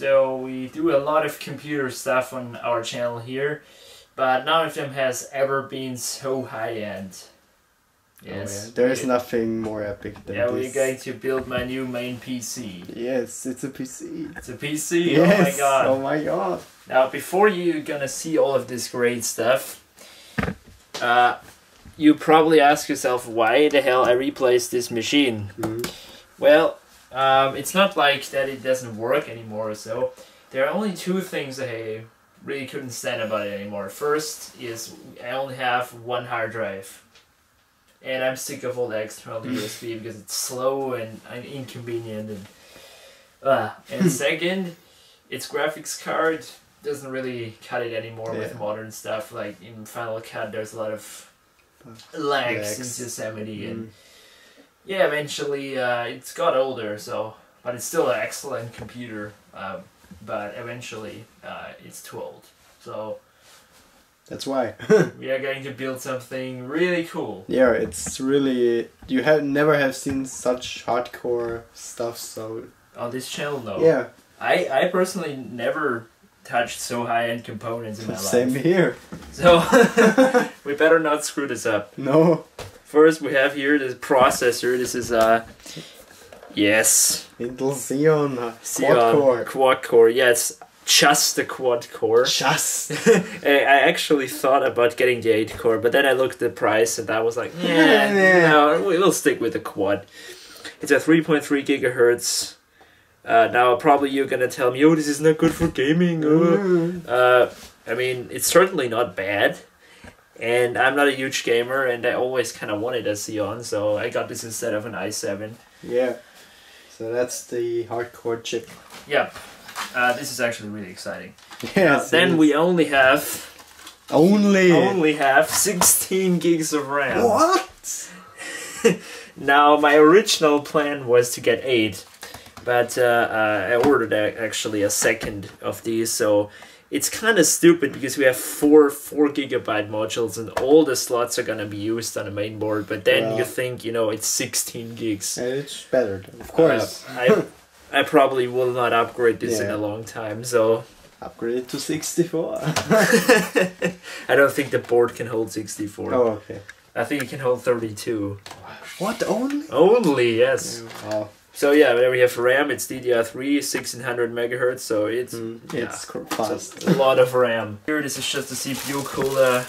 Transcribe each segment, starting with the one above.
So we do a lot of computer stuff on our channel here, but none of them has ever been so high-end. Yes. Oh, yeah. There is nothing more epic than this. We're going to build my new main PC. Yes, it's a PC. It's a PC? Yes. Oh my god. Oh my god. Now, before you're gonna see all of this great stuff, you probably ask yourself why the hell I replaced this machine. Well, it's not like that it doesn't work anymore or so. There are only two things that I really couldn't stand about it anymore. First is I only have one hard drive. And I'm sick of all the external USB because it's slow and inconvenient. And second, its graphics card doesn't really cut it anymore with modern stuff. Like in Final Cut, there's a lot of lags in Yosemite, and yeah, eventually it's got older. So, but it's still an excellent computer. But eventually, it's too old. So. That's why. We are going to build something really cool. Yeah, it's really... You never have seen such hardcore stuff, so... On this channel, no. Yeah. I personally never touched so high-end components in my life. Same here. So, we better not screw this up. No. First, we have here this processor. This is yes. Intel Xeon quad-core. Quad-core, yes. Just the quad-core. Just. I actually thought about getting the 8-core, but then I looked at the price and I was like, no, we'll stick with the quad. It's a 3.3 gigahertz. Now probably you're gonna tell me, oh, this is not good for gaming. I mean, it's certainly not bad. And I'm not a huge gamer, and I always kind of wanted a Xeon, so I got this instead of an i7. Yeah. So that's the hardcore chip. Yep. This is actually really exciting. Yes. Then we only have... Only have 16 gigs of RAM. What? Now, my original plan was to get 8. But I ordered actually a second of these, so... It's kind of stupid because we have four gigabyte modules and all the slots are gonna be used on the main board. But then you think, you know, it's 16 gigs. It's better, of course. I probably will not upgrade this in a long time, so... Upgrade it to 64. I don't think the board can hold 64. Oh, okay. I think it can hold 32. What, only? Only, yes. Yeah. Wow. So yeah, there we have RAM, it's DDR3, 1600 megahertz, so it's fast. A lot of RAM. Here, this is just a CPU cooler.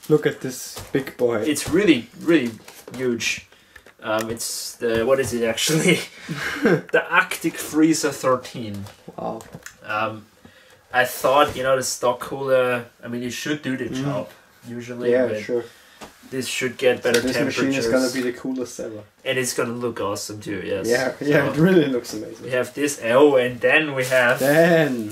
Look at this big boy. It's really, really huge. It's the, what is it actually? The Arctic Freezer 13. Wow. I thought, you know, the stock cooler, I mean, it should do the job, usually. Yeah, but sure. this should get better temperatures. This machine is gonna be the coolest ever. And it's gonna look awesome too, yes. Yeah, yeah, it really looks amazing. We have this, oh, and then we have... Then...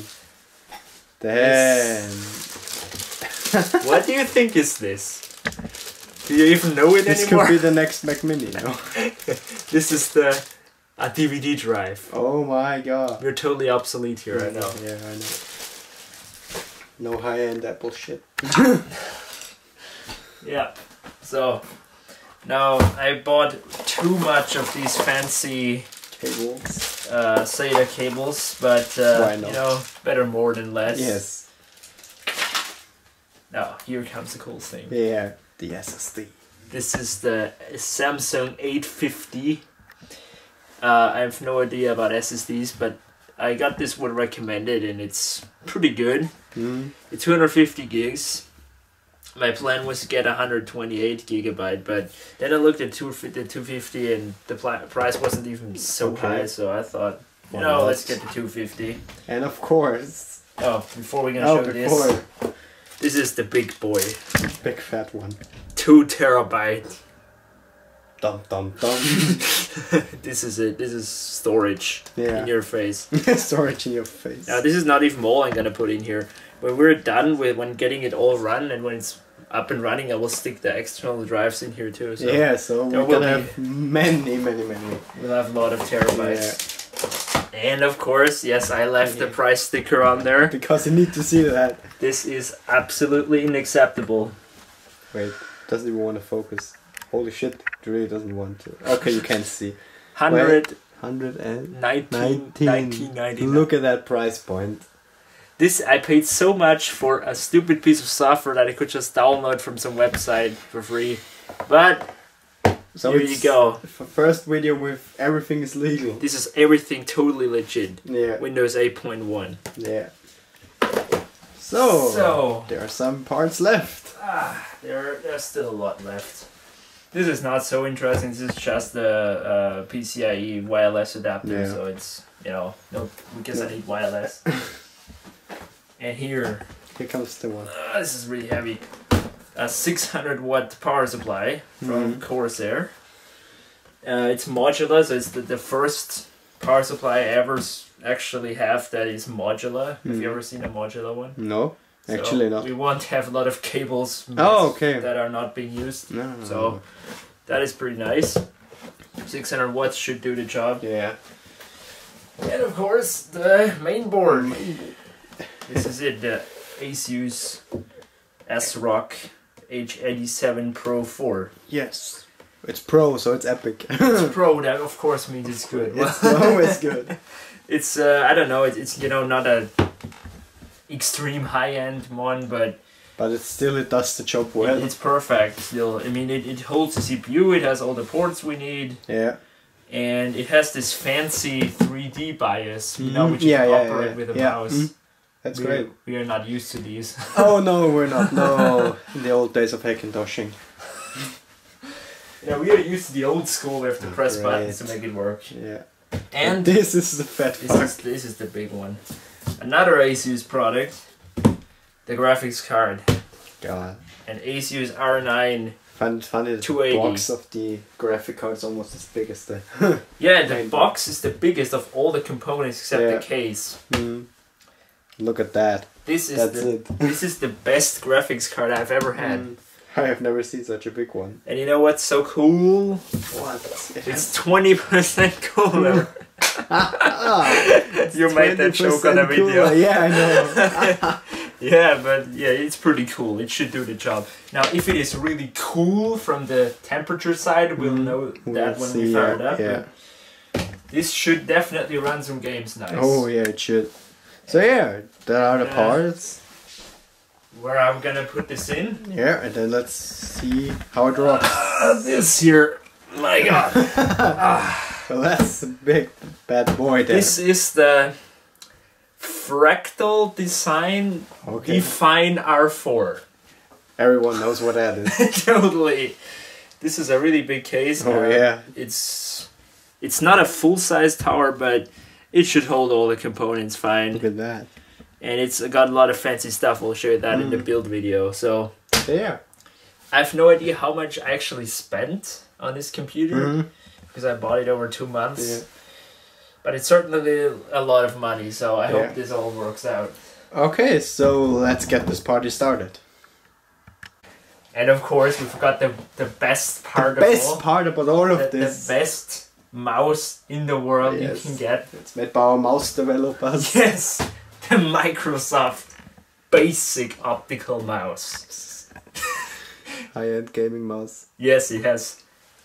What do you think is this? Do you even know it this anymore? This could be the next Mac Mini, no? This is the DVD drive. Oh my god. We're totally obsolete here, I know. Yeah, I know. No high-end Apple shit. Yeah. So, now I bought too much of these fancy cables, SATA cables, but you know, better more than less. Yes. Now, here comes the cool thing. Yeah, the SSD. This is the Samsung 850. I have no idea about SSDs, but I got this one recommended and it's pretty good. It's 250 gigs. My plan was to get 128 gigabyte, but then I looked at the 250 and the price wasn't even so high, so I thought, you know, let's get the 250. And of course... Oh, before we're gonna show this, this is the big boy. Big fat one. 2 terabyte. Dum dum dum. This is it. This is storage in your face. Storage in your face. Now this is not even all I'm gonna put in here. When we're done with getting it all run and when it's up and running, I will stick the external drives in here too. So yeah, so we're gonna have many. We'll have a lot of terabytes. Yeah. And of course, yes, I left the price sticker on there. Because you need to see that. This is absolutely unacceptable. Wait, doesn't even want to focus. Holy shit, it really doesn't want to. Okay, you can't see. 100 19.99. Look at that price point. This, I paid so much for a stupid piece of software that I could just download from some website for free. But So here you go. First video with everything is legal. This is everything totally legit. Yeah. Windows 8.1. Yeah. So there are some parts left. There's still a lot left. This is not so interesting. This is just the PCIe wireless adapter. Yeah. So it's, you know, no, because I need wireless. And here comes the one. this is really heavy. A 600 watt power supply from Corsair. It's modular, so it's the first power supply I ever actually have that is modular. Have you ever seen a modular one? No, actually not. We won't have a lot of cables that are not being used. No. So that is pretty nice. 600 watts should do the job. Yeah. And of course the main board. This is it, the Asus S-Rock H87 Pro 4. Yes. It's pro, so it's epic. It's pro, that of course means it's good. It's always good. It's I don't know, it's you know, not a extreme high-end one, but it does the job well. it's perfect still. I mean, it holds the CPU, it has all the ports we need. Yeah. And it has this fancy 3D bias, you know, which you can operate with a mouse. That's great. We are not used to these. Oh no, we're not. No, in the old days of Hackintoshing. Yeah, we are used to the old school. We have to press buttons to make it work. Yeah. And this is the fat fuck. This is the big one. Another Asus product. The graphics card. God. An Asus R9. Funny that the 280. box of the graphic card is almost as big as the... Yeah, the box is the biggest of all the components except the case. Look at that. This is the best graphics card I've ever had. I have never seen such a big one. And you know what's so cool? What? It's 20% cooler. You made that joke on a video. Cooler. Yeah, I know. Yeah, but yeah, it's pretty cool. It should do the job. Now, if it is really cool from the temperature side, we'll know that when we fire it up. Yeah. This should definitely run some games nice. Oh yeah, it should. So yeah, there are the parts. Where I'm gonna put this in. Yeah, and then let's see how it rocks. This here, my god. Well, that's a big bad boy there. This is the Fractal Design Define R4. Everyone knows what that is. Totally. This is a really big case. Oh yeah. It's not a full-size tower, but it should hold all the components fine. Look at that. And it's got a lot of fancy stuff. We'll show you that in the build video. So yeah. I have no idea how much I actually spent on this computer because I bought it over 2 months. Yeah. But it's certainly a lot of money, so I hope this all works out. Okay, so let's get this party started. And of course, we forgot the best part the best part about all of this. The best mouse in the world you can get. It's made by our mouse developers. Yes, the Microsoft Basic Optical Mouse. High-end gaming mouse. Yes, it has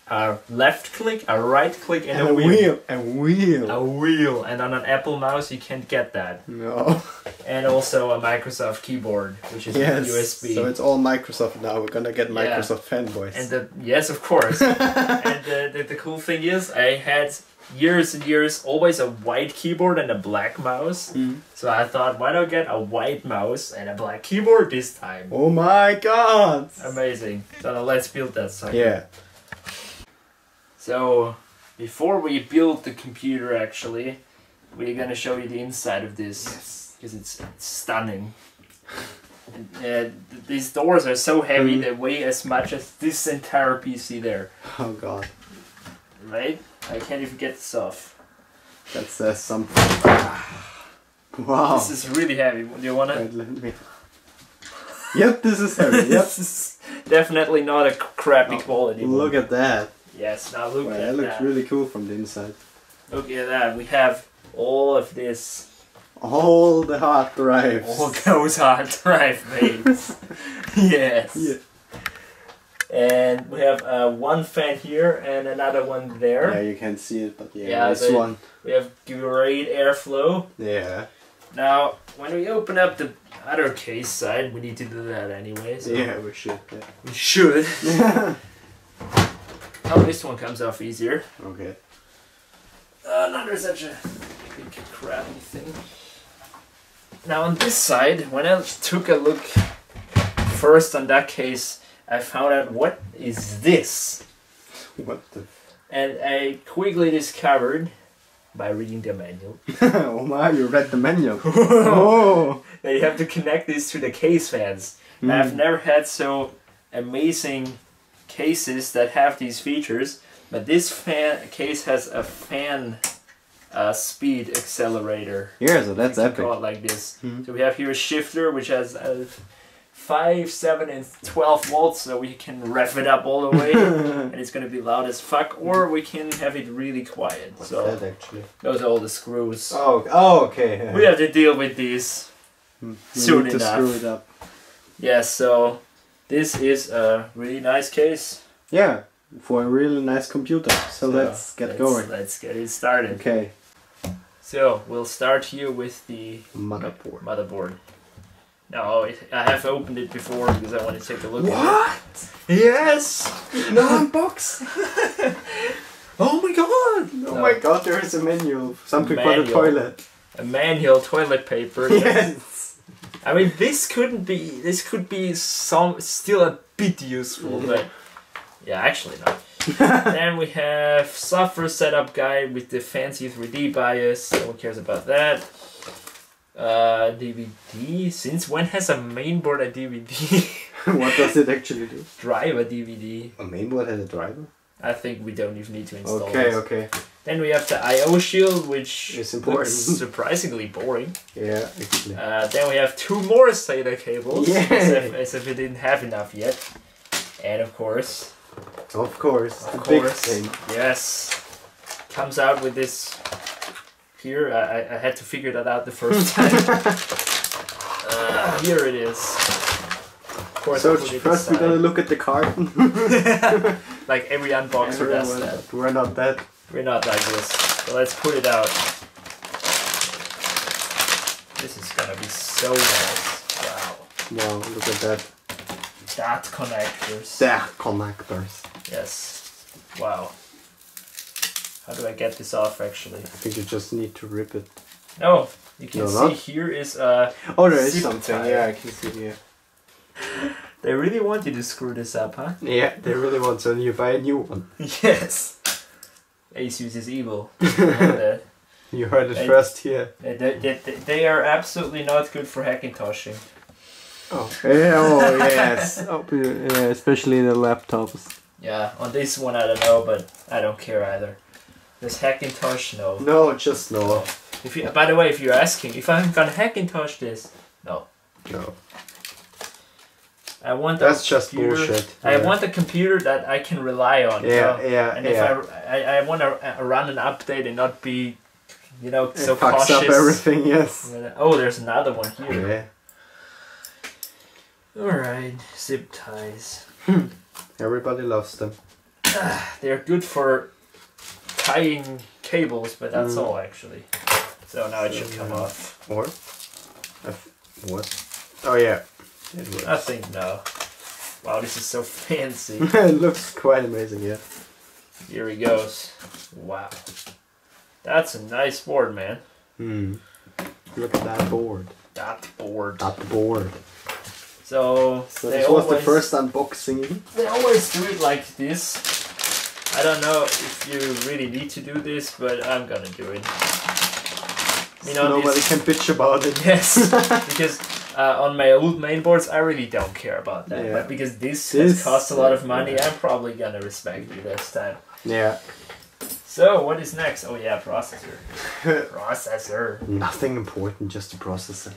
a left click, a right click, and a wheel. A wheel. And on an Apple mouse, you can't get that. No. And also a Microsoft keyboard, which is USB. So it's all Microsoft now. We're gonna get Microsoft fanboys. And yes, of course. And the cool thing is, I had years and years always a white keyboard and a black mouse. So I thought, why not get a white mouse and a black keyboard this time? Oh my god! Amazing. So now let's build that sucker. Yeah. So before we build the computer, actually, we're gonna show you the inside of this because it's stunning. And, these doors are so heavy; they weigh as much as this entire PC there. Oh god! Right? I can't even get this off. That says something. Wow! This is really heavy. Do you wanna? Wait, let me. Yep, this is heavy. Yep. This is definitely not a crappy quality. Look at that. Yes, now look at that. That looks really cool from the inside. Look at that. We have all of this. All the hard drives. All those hard drive names. Yes. Yeah. And we have one fan here and another one there. Yeah, you can't see it, but yeah, Yeah, this one. We have great airflow. Yeah. Now, when we open up the other case side, we need to do that anyway. So Yeah, we should. Yeah. we should. Oh, this one comes off easier. Okay. Not such a big crappy thing. Now on this side, when I took a look first on that case, I found out what is this. What the? And I quickly discovered, by reading the manual, Oh my, you read the manual. Oh! that you have to connect this to the case fans. I've never had so amazing cases that have these features, but this case has a fan speed accelerator. Yeah, so that's epic. Call it like this. So we have here a shifter which has 5, 7 and 12 volts, so we can rev it up all the way and it's gonna be loud as fuck, or we can have it really quiet. What's so that actually? those are all the screws. Oh, okay. We have to deal with these soon need to enough. screw it up. Yeah, so this is a really nice case. Yeah, for a really nice computer. So let's get going. Let's get it started. Okay. So we'll start here with the Motherboard. No, I have opened it before because I want to take a look at it. What? Yes! No unbox! Oh my god! Oh my god, there is a menu. Something for the toilet. A manual toilet paper. Yes! I mean, this could be still a bit useful, but yeah, actually not. Then we have software setup guide with the fancy 3D bias. No one cares about that. DVD. Since when has a mainboard a DVD? What does it actually do? Drive a DVD. A mainboard has a driver? I think we don't even need to install Okay, this. okay. Then we have the I/O shield, which is important. looks surprisingly boring. Yeah, actually. Then we have 2 more SATA cables, Yeah. as if we didn't have enough yet. And of course, the big thing. Yes, comes out with this. Here, I had to figure that out the first time. Here it is. Of course, so first we gotta look at the carton. Like every unboxer does that. We're not that. We're not like this. So let's put it out. This is gonna be so nice. Wow. Wow, look at that. Dot connectors. Connectors. Yes. Wow. How do I get this off actually? I think you just need to rip it. No, you can see not? here is Oh, there is zip something. tie. Yeah, I can see here. They really want you to screw this up, huh? Yeah, they really want, so you buy a new one. Yes. Asus is evil. You know that. You heard it first here. They are absolutely not good for Hackintoshing. Oh, yeah, oh yes. Oh, yeah, especially the laptops. Yeah, on this one I don't know, but I don't care either. This Hackintosh, no. No, just no. If you, by the way, if you're asking if I'm gonna Hackintosh this, no. No. I want That's just bullshit. I want a computer that I can rely on. Yeah, you know? yeah, and yeah. if I want to run an update and not be, you know, so it fucks cautious. up everything, yes. Oh, there's another one here. Yeah. Alright, zip ties. Everybody loves them. They're good for tying cables, but that's all actually. So now it should come off. Or? What? Oh yeah. It works. I think no. Wow, this is so fancy. It looks quite amazing, yeah. Here he goes. Wow. That's a nice board, man. Look at that board. That board. That board. So this was the first unboxing. They always do it like this. I don't know if you really need to do this, but I'm gonna do it. You know, nobody can bitch about it. Yes, because on my old mainboards, I really don't care about that. Yeah. But because this has cost a lot of money, I'm probably gonna respect it this time. Yeah. So, what is next? Oh yeah, processor. Processor. Nothing important, just a processor.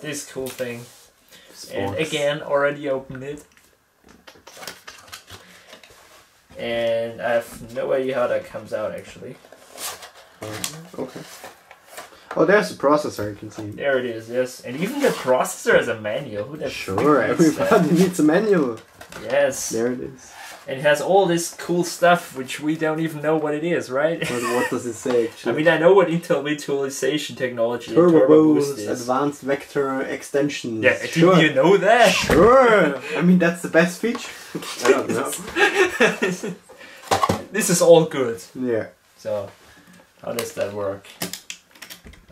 this cool thing. Sports. And again, already opened it. And I have no idea how that comes out actually. Okay. Oh, there's a processor, you can see. There it is, yes. And even the processor has a manual. Who the Sure, freak needs everybody needs a manual. Yes. There it is. And it has all this cool stuff which we don't even know what it is, right? What does it say actually? I mean, I know what Intel virtualization technology Turbo Boost Boost, is. Advanced Vector Extensions. Yeah, sure. did you know that? Sure. I mean, that's the best feature. I don't know. This is all good. Yeah. So, how does that work?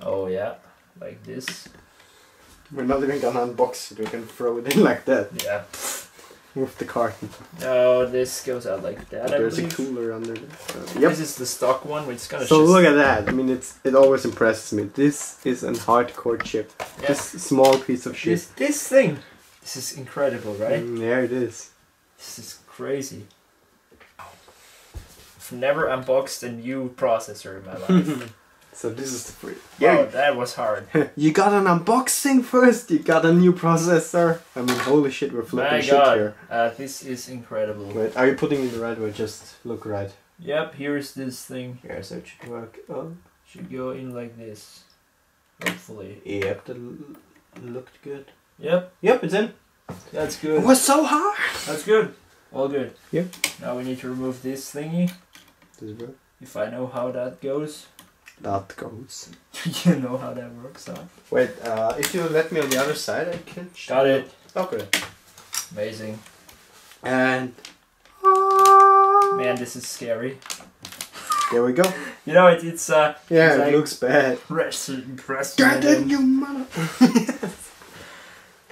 Oh yeah, like this. We're not even gonna unbox it. We can throw it in like that. Yeah. With the carton. Oh, this goes out like that. There's a cooler under there. Yep. This is the stock one, which is gonna. So look at that. I mean, it always impresses me. This is a hardcore chip. Yeah. This small piece of shit. This thing. This is incredible, right? Yeah, it is. This is crazy. I've never unboxed a new processor in my life. So this is the free. Wow, that was hard. You got an unboxing first. You got a new processor. I mean, holy shit, we're flipping My shit God, here. this is incredible. Wait, are you putting it the right way? Just look right. Yep, here's this thing. Yeah, so it should work. Oh. Should go in like this. Hopefully. Yep, that looked good. Yep. Yep, it's in. That's good. It was so hard. That's good. All good. Yep. Now we need to remove this thingy. Does it work? If I know how that goes. That goes. You know how that works, huh? Wait, if you let me on the other side, I can. Got it. Okay. Amazing. And. Man, this is scary. There we go. You know, it's Yeah, it's it like looks bad. impressive. Get in, you mother.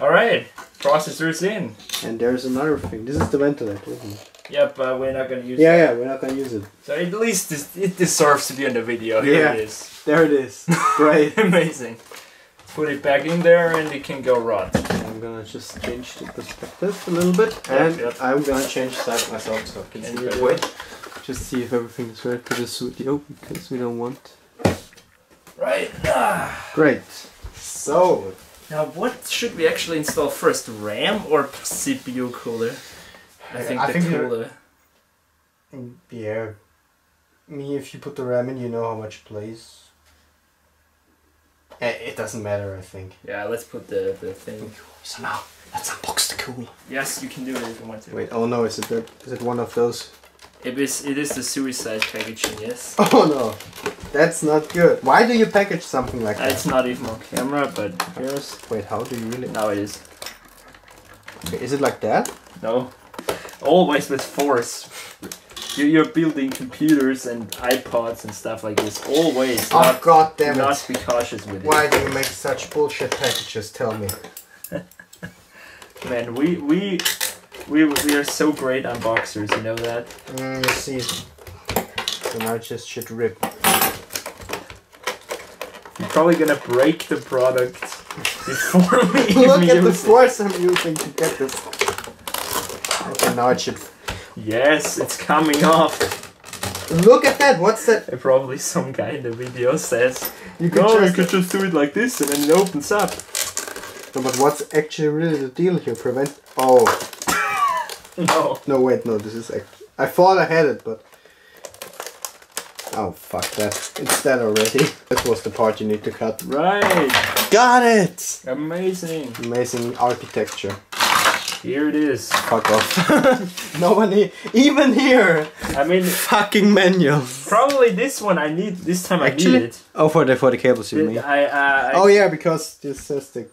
Alright, processor's in. And there's another thing. This is the ventilator, isn't it? Yep, we're not gonna use it. Yeah, we're not gonna use it. So at least it deserves to be on the video. Here Yeah. it is. There it is. Great. Amazing. Put it back in there and it can go rot. I'm gonna just change the perspective a little bit, and Yep. I'm gonna change that myself so I can see it. Wait, just see if everything is right for the studio because we don't want. Right. Great. So Now, what should we actually install first, RAM or CPU cooler? I think the cooler. Yeah. If you put the RAM in, you know how much it plays. It doesn't matter, I think. Yeah, let's put the thing. So now, let's unbox the cooler. Yes, you can do it if you want to. Wait, oh no, is it one of those? It is the suicide packaging, yes. Oh no, that's not good. Why do you package something like that? It's not even on camera, but here's... Wait, how do you really... Now it is. Okay, is it like that? No. Always with force. You're building computers and iPods and stuff like this. Always. Oh god damn it. Not be cautious with it. Why do you make such bullshit packages? Tell me. Man, we are so great unboxers, you know that? You see. So now it just should rip. You're probably gonna break the product before we Look even at the use it. force I'm using to get this. Okay, now it should... Yes, it's coming off. Look at that, what's that? And probably some guy in the video says, You could "No, you just... could just do it like this and then it opens up." No, but what's actually really the deal here? Prevent... Oh. No. No, wait, no, this is... I thought I had it, but... Oh, fuck that. It's that already. That was the part you need to cut. Right. Got it! Amazing. Amazing architecture. Here it is. Fuck off. No one even here. I mean, Fucking manual. probably this one I need. This time I need it. Oh, for the cables you mean? Oh yeah, because this says the...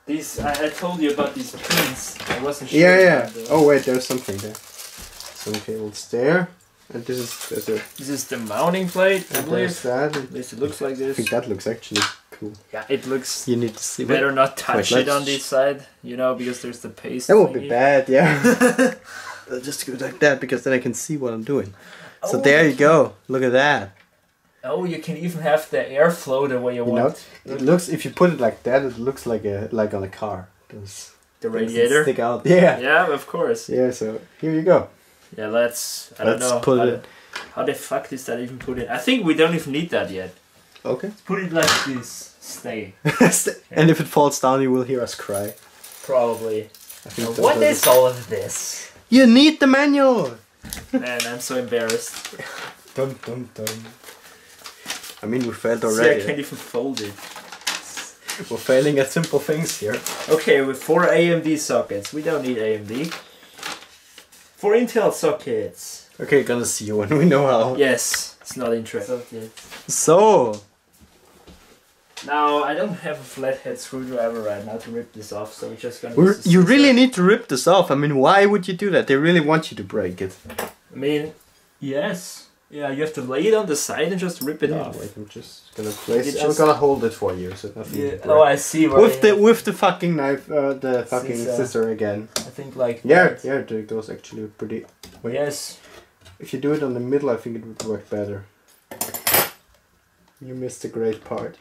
I told you about these pins. I wasn't sure. Yeah. about the- Oh wait, there's something there. Some cables there. And this is... This is the mounting plate. I And there's believe. that. At least it looks like I this. think that looks actually cool. Yeah, it looks. You need to see. Better not touch Wait, it on let's- this side, you know, because there's the paste. That would be thingy. bad, yeah. I'll just go like that because then I can see what I'm doing. So Oh, there you go. Look at that. Oh, you can even have the airflow the way you You know, want. it looks, if you put it like that, it looks like on a car. Those The things that radiator. stick out. Yeah. Yeah, of course. Yeah. So here you go. Yeah, let's. I don't Let's know. put how, it- how the fuck is that even put in? I think we don't even need that yet. Okay. Put it like this. Stay. And if it falls down, you will hear us cry. Probably. I think Now, that what does is all of this? it. You need the manual. Man, I'm so embarrassed. Dum dum dum. I mean, we failed See, I already. can't even fold it. We're failing at simple things here. Okay, with 4 AMD sockets. We don't need AMD. For Intel sockets. Okay, gonna see you when we know how. Yes, it's not interesting. So. Now, I don't have a flathead screwdriver right now to rip this off, so we're just gonna use the You scissor. really need to rip this off. I mean, why would you do that? They really want you to break it. I mean, yes. Yeah, you have to lay it on the side and just rip it off. Wait, I'm just gonna place it. I'm gonna hold it for you, so nothing. Yeah. Oh, I see. With the fucking knife, the fucking scissor again. I think like yeah, that. yeah, it goes actually pretty. Wait. Yes. If you do it on the middle, I think it would work better. You missed a great part.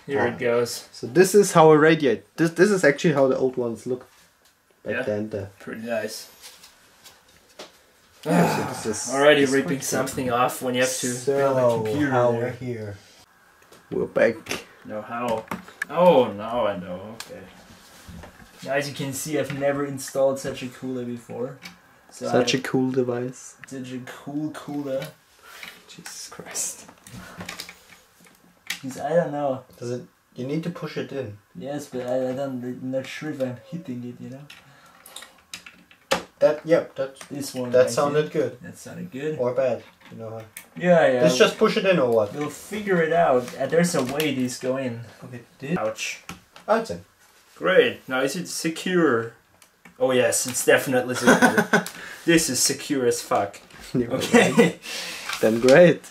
Here it goes. So this is how a radiator. This is actually how the old ones look. Back then. Pretty nice. So this is Already ripping something off when you have to build a computer there. Here. We're back. No, how? Oh, now I know. Okay. As you can see, I've never installed such a cooler before. So Such a cool device. Such a cool cooler. Jesus Christ. Because I don't know. Does it? You need to push it in. Yes, but I'm not sure if I'm hitting it, you know. This one. That sounded good. That sounded good. Or bad, you know. Yeah. Let's just push it in or what? We'll figure it out. There's a way these go in. Okay. Ouch. Oh, it's in. Great. Now is it secure? Oh yes, it's definitely secure. This is secure as fuck. Okay. Then great.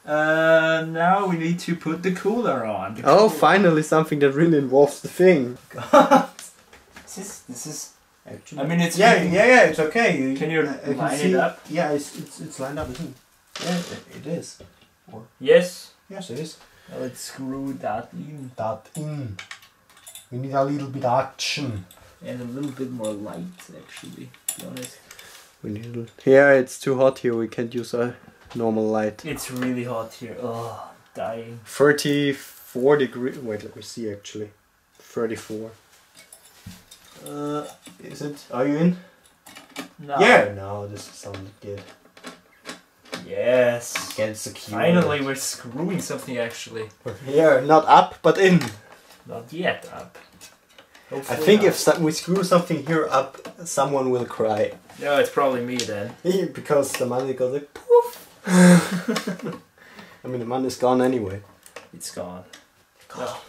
Now we need to put the cooler on. Finally something that really involves the thing. God. This is. Actually, I mean, it's it's okay. Can you line it up? Yeah, it's lined up, isn't it? Yeah, it is. Yes. Yes, it is. Now let's screw that in. We need a little bit of action. And a little bit more light, actually, to be honest. We need a little... Yeah, it's too hot here. We can't use a normal light. It's really hot here. Oh, dying. 34 degrees. Wait, let me see actually. 34. Is it? Are you in? No. Yeah. No, this sounded good. Yes. Get secure. Finally, we're screwing something actually. Yeah, not up, but in. Not yet up. Hopefully I think not. if we screw something here up, someone will cry. No, it's probably me then. Because the money goes like poof. I mean, the money's gone anyway. It's gone. Oh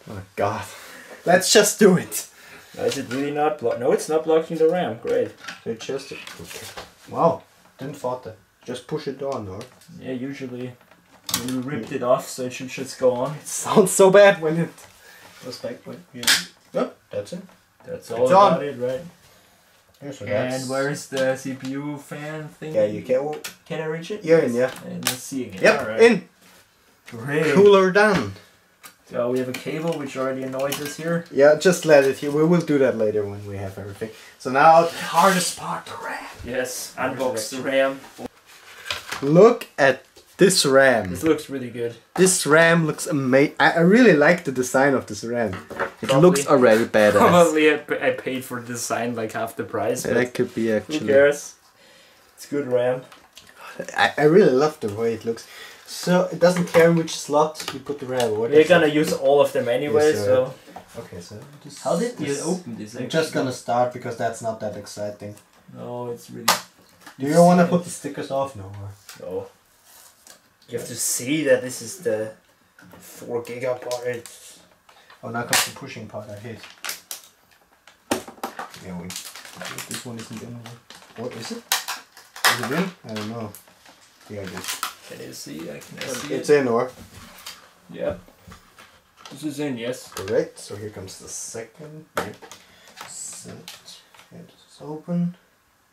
my god. Let's just do it. No, is it really not block? No, it's not blocking the RAM. Great. So just okay. Wow, didn't thought that. Just push it on, or? Yeah, usually. We ripped it off, so it should just go on. It sounds so bad when it goes back. Yeah. Yep, that's it. That's all about it, right? Yeah, so and where is the CPU fan thing? Yeah, you can. Can I reach it? You're in, yeah. And let's see again. Yep, right. in. Great. Cooler done. So we have a cable which already annoys us here. Yeah, just let it here. We will do that later when we have everything. So now the hardest part, the RAM. Yes, unbox the RAM. Look at this RAM. This looks really good. This RAM looks amazing. I really like the design of this RAM. It Probably. looks already badass. Probably I paid for the design like half the price. Yeah, that could be actually. Who cares? It's good RAM. I really love the way it looks. So it doesn't care in which slot you put the RAM. We're gonna use all of them anyway, Yes, so... Okay, so... How did you open this? I'm just gonna start because that's not that exciting. No, it's really... Do you want to put the stickers off? No. No. You have to see that this is the 4 gigabytes. Oh, now comes the pushing part I hate. Yeah, wait. This one isn't in. What is it? Is it in? I don't know. Yeah, it is. Can you see? Can I see It's it? in, or? Yeah. This is in, yes. Correct. So here comes the second. Yep. Set. And it's open.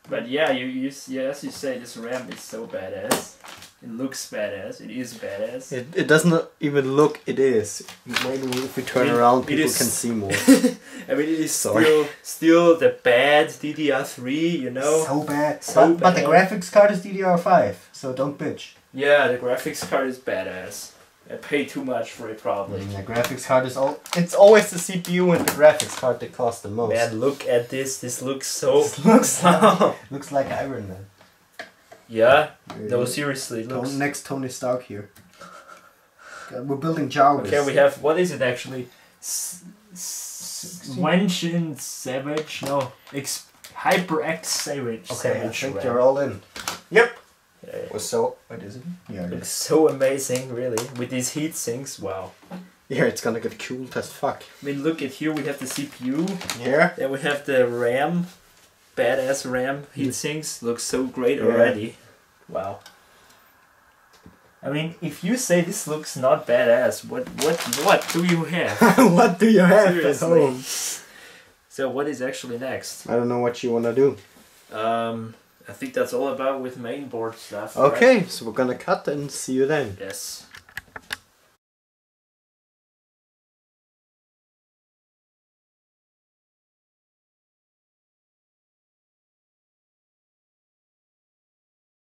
But yeah, yeah, as you say, this RAM is so badass. It looks badass. It is badass. It doesn't even look. It is. Maybe if we turn around, people can see more. I mean, it is still the bad DDR3, you know. So bad. So but the bad. graphics card is DDR5, so don't bitch. Yeah, the graphics card is badass. I paid too much for it probably. The graphics card is it's always the CPU and the graphics card that cost the most. Man, look at this. This looks so... This looks like Iron Man. Yeah? No, seriously. It looks... Next Tony Stark here. We're building Jarvis. Okay, we have... What is it actually? Wenshin Savage? No. HyperX sandwich. Okay, I think RAM. you're all in. Yep. Yeah. Was so. What is it? Yeah. Looks so amazing, really, with these heat sinks. Wow. Yeah, it's gonna get cooled as fuck. I mean, look at here. We have the CPU. Yeah. Then we have the RAM. Badass RAM heat sinks. Looks so great already. Wow. I mean, if you say this looks not badass, what do you have? What do you have Seriously. at home? So what is actually next? I don't know what you wanna do. I think that's all about with mainboard stuff. Okay, right? so we're gonna cut and see you then. Yes.